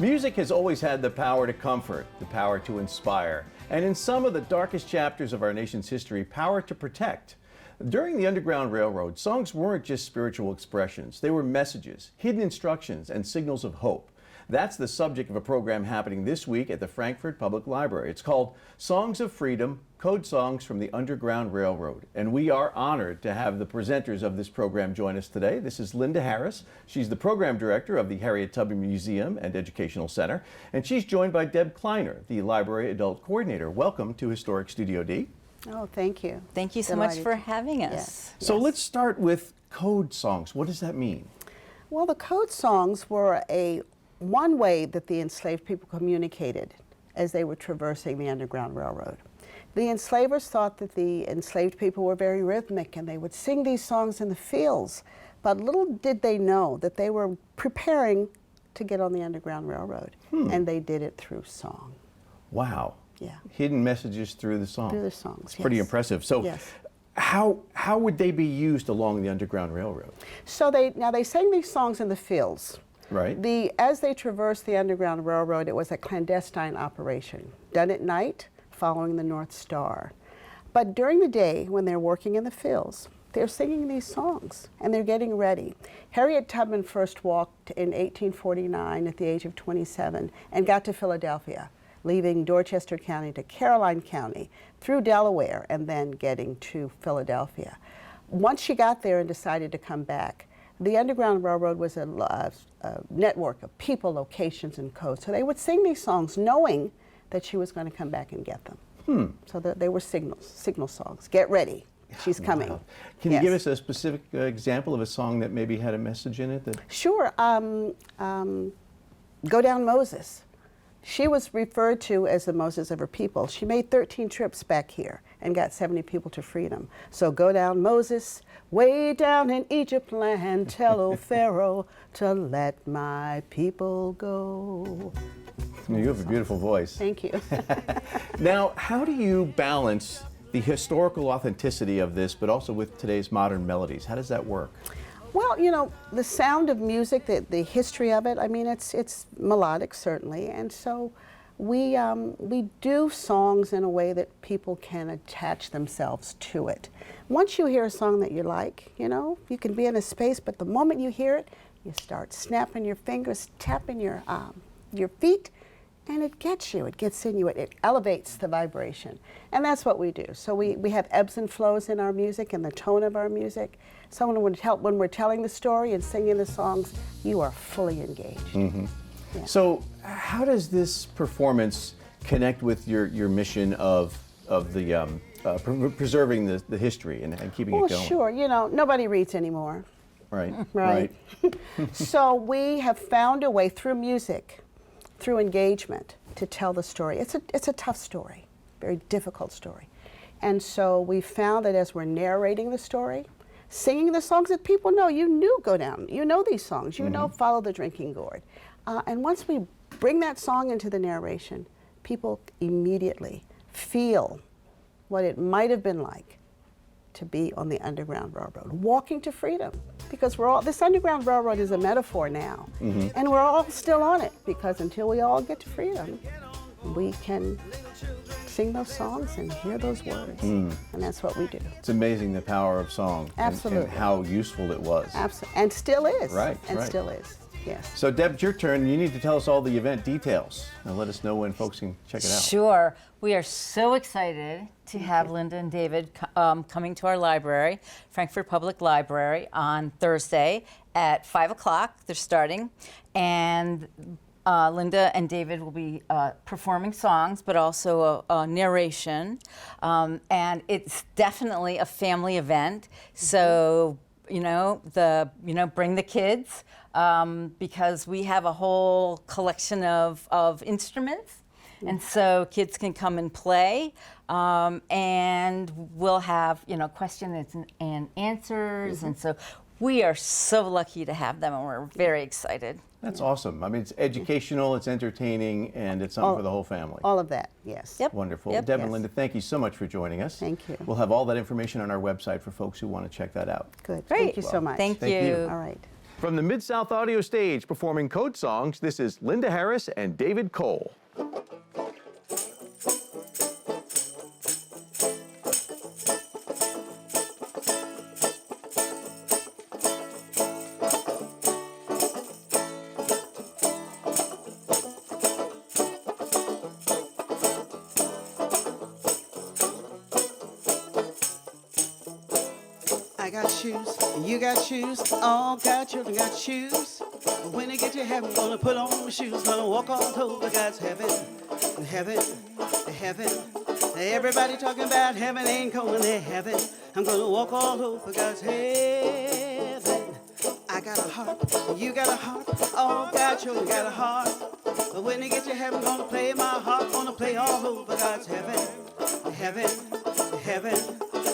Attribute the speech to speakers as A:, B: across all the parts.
A: Music has always had the power to comfort, the power to inspire, and in some of the darkest chapters of our nation's history, power to protect. During the Underground Railroad, songs weren't just spiritual expressions. They were messages, hidden instructions, and signals of hope. That's the subject of a program happening this week at the Frankfort Public Library. It's called Songs of Freedom, Code Songs from the Underground Railroad. And we are honored to have the presenters of this program join us today. This is Linda Harris. She's the program director of the Harriet Tubman Museum and Educational Center. And she's joined by Deb Kleiner, the library adult coordinator. Welcome to Historic Studio D.
B: Oh, thank you.
C: Thank you so much for having us.
B: Yes.
A: So let's start with code songs. What does that mean?
B: Well, the code songs were one way that the enslaved people communicated as they were traversing the Underground Railroad. The enslavers thought that the enslaved people were very rhythmic and they would sing these songs in the fields, but little did they know that they were preparing to get on the Underground Railroad, and they did it through song.
A: Wow.
B: Yeah.
A: Hidden messages through the song.
B: Through the songs,
A: It's pretty impressive. So
B: yes.
A: how would they be used along the Underground Railroad?
B: So they sang these songs in the fields.
A: Right.
B: As they traversed the Underground Railroad, it was a clandestine operation, done at night, following the North Star. But during the day, when they're working in the fields, they're singing these songs, and they're getting ready. Harriet Tubman first walked in 1849 at the age of 27 and got to Philadelphia, leaving Dorchester County to Caroline County, through Delaware, and then getting to Philadelphia. Once she got there and decided to come back, the Underground Railroad was a network of people, locations, and codes. So they would sing these songs knowing that she was going to come back and get them. So they were signal songs. Get ready, she's coming.
A: Wow. Can you give us a specific example of a song that maybe had a message in it?
B: Sure. Go Down Moses. She was referred to as the Moses of her people. She made 13 trips back here and got 70 people to freedom. So go down, Moses, way down in Egypt land, tell old Pharaoh to let my people go.
A: You have a beautiful voice.
B: Thank you.
A: Now, how do you balance the historical authenticity of this, but also with today's modern melodies? How does that work?
B: Well, you know, the sound of music, the history of it, I mean, it's melodic, certainly, and so we do songs in a way that people can attach themselves to it. Once you hear a song that you like, you know, you can be in a space, but the moment you hear it, you start snapping your fingers, tapping your feet, and it gets you, it gets in you, it elevates the vibration. And that's what we do. So we have ebbs and flows in our music and the tone of our music. So when we're telling the story and singing the songs, you are fully engaged. Yeah.
A: So how does this performance connect with your mission of preserving the history and keeping it going?
B: Well, sure. You know, nobody reads anymore.
A: Right.
B: Right. So we have found a way through music, through engagement, to tell the story. It's a tough story, very difficult story. And so we found that as we're narrating the story, singing the songs that people know, you knew Go Down, you know these songs, you know Follow the Drinking Gourd. And once we bring that song into the narration, people immediately feel what it might have been like to be on the Underground Railroad, walking to freedom. Because this Underground Railroad is a metaphor now, and we're all still on it, because until we all get to freedom, we can sing those songs and hear those words, and that's what we do.
A: It's amazing the power of song.
B: Absolutely.
A: And how useful it was.
B: Absolutely, and still is.
A: Right,
B: And
A: right.
B: still is, yes.
A: So Deb, it's your turn. You need to tell us all the event details and let us know when folks can check it out.
C: Sure. We are so excited to have Linda and David coming to our library, Frankfort Public Library, on Thursday at 5 o'clock. They're starting. And Linda and David will be performing songs, but also a narration. And it's definitely a family event. So, bring the kids, because we have a whole collection of instruments. And so kids can come and play, and we'll have, questions and answers. And so we are so lucky to have them, and we're very excited.
A: That's awesome. I mean, it's educational, it's entertaining, and it's something for the whole family.
B: All of that, yes.
C: Yep.
A: Wonderful.
C: Yep.
A: Deb and
B: Yes.
A: Linda, thank you so much for joining us.
B: Thank you.
A: We'll have all that information on our website for folks who want to check that out.
B: Good.
C: Great.
B: Thank you so much.
C: Thank
A: Thank you.
C: you.
B: All right.
A: From the Mid-South Audio Stage performing Code Songs, this is Linda Harris and David Cole.
D: I got shoes, and you got shoes, all God's children got shoes. When they get to heaven, gonna put on my shoes, gonna walk all over God's heaven, heaven, heaven. Everybody talking about heaven ain't going to heaven. I'm gonna walk all over God's heaven. I got a harp, and you got a harp, all God's children got a harp. But when they get to heaven, gonna play my harp, gonna play all over God's heaven, heaven, heaven.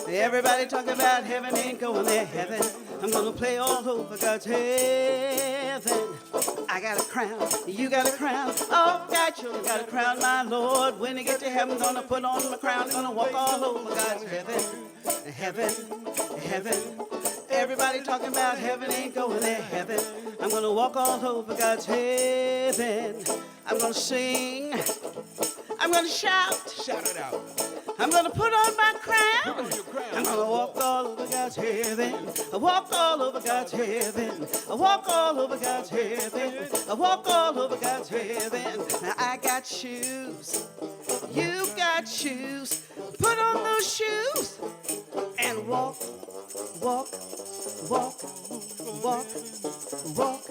D: Everybody talking about heaven ain't going to heaven. I'm gonna play all over God's heaven. I got a crown, you got a crown, all God's children got a crown, my Lord. When they get to heaven, gonna put on my crown, gonna walk all over God's heaven, heaven, heaven. Everybody talking about heaven ain't going to heaven. I'm gonna walk all over God's heaven. I'm gonna sing, I'm gonna shout, shout it out. I'm gonna put on my crown. I'm gonna walk all over God's heaven. I walk all over God's heaven. I walk all over God's heaven. I walk all over God's heaven. Now I got shoes. You got shoes. Put on those shoes and walk, walk, walk, walk, walk,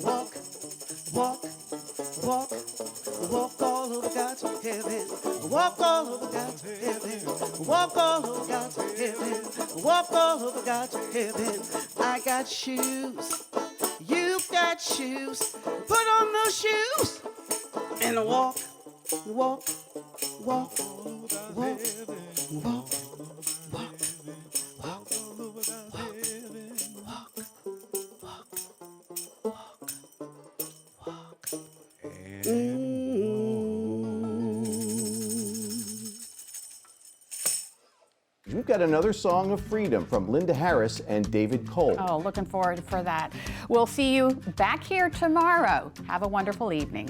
D: walk, walk, walk, walk all over God's heaven. Walk all over God's heaven. Walk all over God's heaven. Walk all over God's heaven. I got shoes. You got shoes. Put on those shoes and walk, walk, walk, walk, walk, walk, walk, walk, walk, walk.
A: We've got another song of freedom from Linda Harris and David Cole.
E: Oh, looking forward for that. We'll see you back here tomorrow. Have a wonderful evening.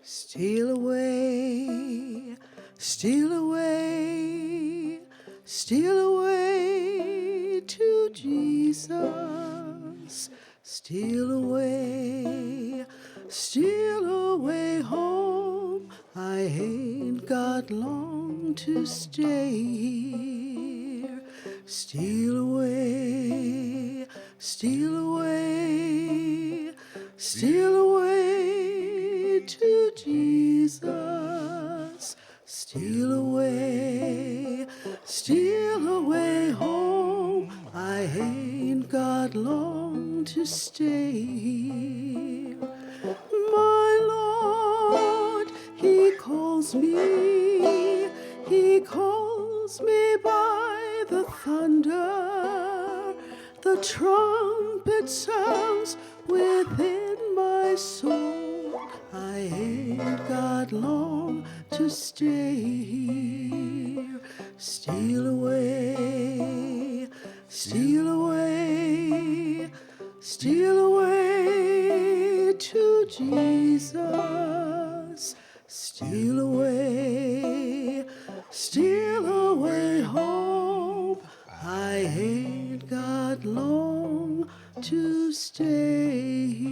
D: Steal away, steal away, steal away to Jesus. Steal away home. I ain't got long to stay here. Steal away, steal away, steal away to Jesus. Steal away home. I ain't got long to stay here. My Lord, He calls me by the thunder. The trumpet sounds within my soul. I ain't got long to stay here. Steal away, steal away, steal away to Jesus. Steal away home. I ain't got long to stay here.